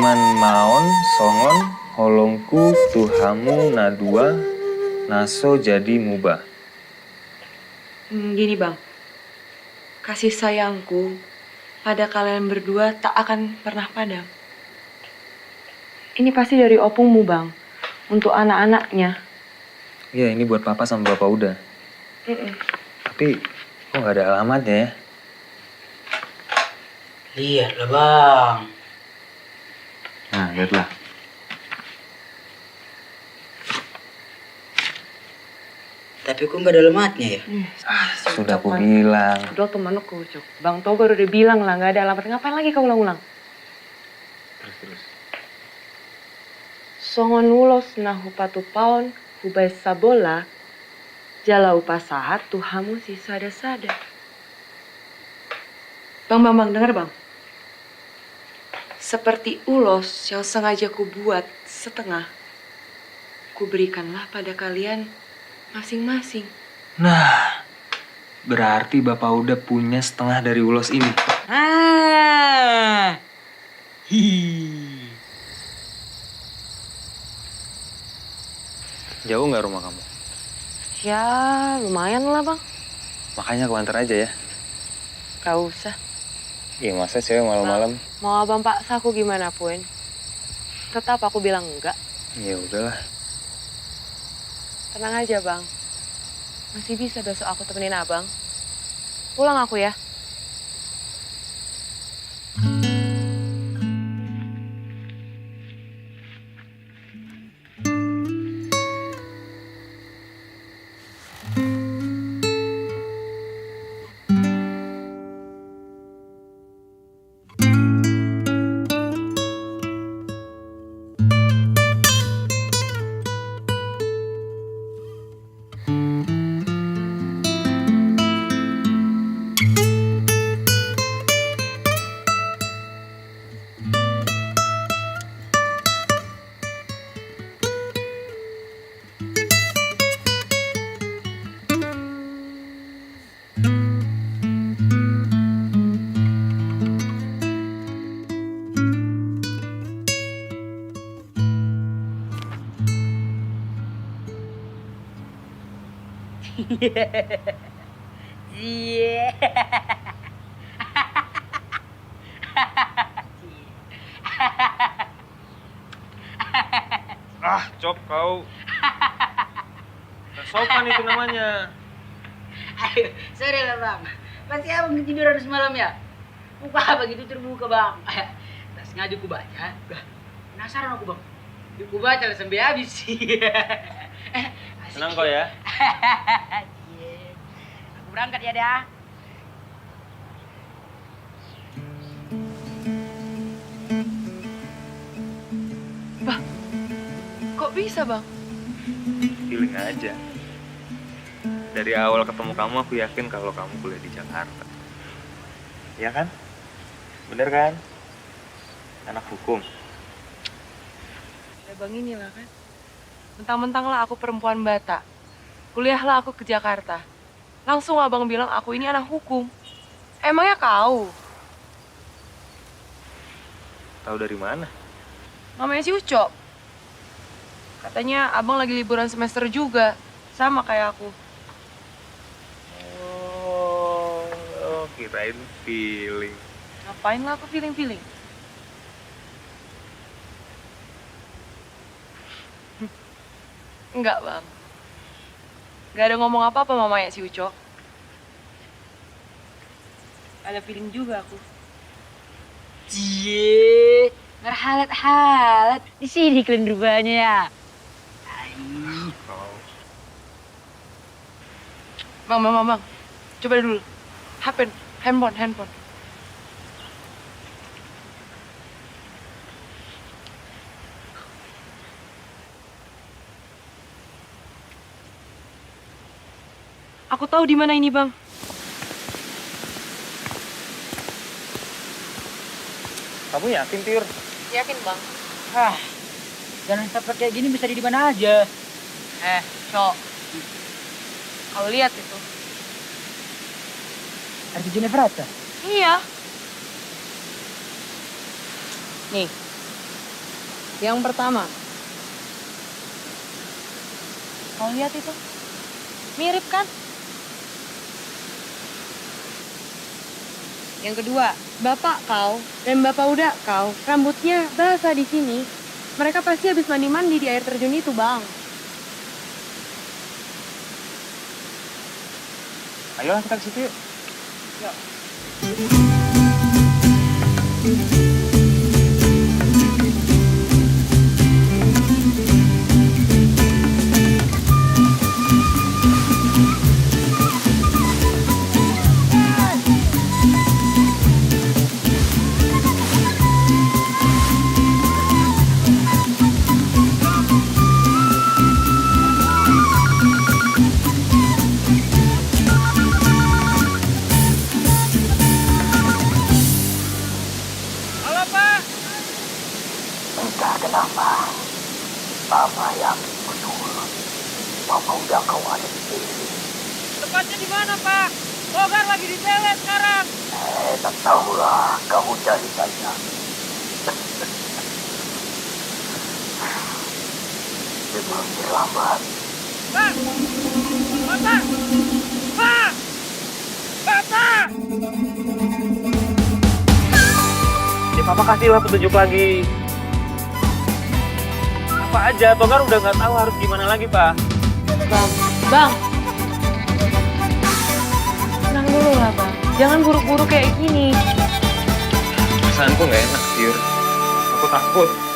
man maon songon holongku tuhamu nadua naso jadi mubah. Gini bang, kasih sayangku pada kalian berdua tak akan pernah padam. Ini pasti dari opungmu bang, untuk anak-anaknya. Iya, ini buat papa sama bapak udah. Tapi kok nggak ada alamatnya ya? Lihatlah bang. Nah, lihatlah. Tapi kok nggak ada alamatnya ya? Sudah aku bilang. Udah temanku, Cuk. Bang Togar udah bilang lah, nggak ada alamat. Ngapain lagi kau ulang-ulang? Terus. Songon ulos nahu patu paon, hubai sabola, jala upasahat tuhamu si sada-sada. Bang, dengar bang. Seperti ulos yang sengaja ku buat setengah, ku berikanlah pada kalian masing-masing. Nah, berarti bapak udah punya setengah dari ulos ini. Jauh nggak rumah kamu? Ya, lumayan lah bang. Makanya aku antar aja ya. Gak usah. Iya, masa cewek malam-malam? Mau abang paksa aku gimana pun, tetap aku bilang enggak. Ya udahlah. Tenang aja bang, masih bisa besok aku temenin abang. Pulang aku ya. Iya. Cop kau. Gak sopan itu namanya. Ayo, sorry lah bang. Pasti abang ketiduran semalam ya? Buka begitu terbuka bang. Tak sengaja ku baca. Penasaran aku bang. Ku baca lah sampai habis. Senang kau ya? Aku berangkat ya dah. Kok bisa bang? Feeling aja. Dari awal ketemu kamu aku yakin kalau kamu kuliah di Jakarta. Iya kan? Bener kan? Anak hukum. Ya bang inilah kan. Mentang-mentang lah aku perempuan Batak. Kuliahlah aku ke Jakarta. Langsung abang bilang aku ini anak hukum. Emangnya kau? Tahu dari mana? Namanya si Ucok. Katanya abang lagi liburan semester juga. Sama kayak aku. Oh, kirain feeling. Ngapain lah aku feeling-feeling? Enggak bang. Gak ada ngomong apa-apa mamanya si Ucok. Ada feeling juga aku. Cie, ngerhalat-halat. Di sini kalian rupanya ya. Kau. Bang. Coba dulu. Handphone. Aku tahu di mana ini, Bang. Kamu yakin, Tiur? Yakin, Bang? Jangan sampai kayak gini bisa di mana aja. Cok. Kau lihat itu. Arti Nevrata. Iya. Nih, Yang pertama, kau lihat itu? Mirip kan? Yang kedua, bapak kau dan bapak udah kau rambutnya basah di sini. Mereka pasti habis mandi-mandi di air terjun itu, Bang. Ayolah kita ke situ yuk. Halo, Pak. Entah kenapa, Papa yakin betul Papa udah kau ada di sini. Tempatnya di mana, Pak? Bogar lagi di Tele sekarang. Tak tahulah, kamu cari saja. Sebelum terlambat. Pak! Bapak! Pak! Bapak! Ya papa kasihlah petunjuk lagi. Apa aja, Togar udah nggak tahu harus gimana lagi, Pak. Bang. Tenang dulu lah, Bang. Jangan buru-buru kayak gini. Perasaanku nggak enak, Syur. Aku takut.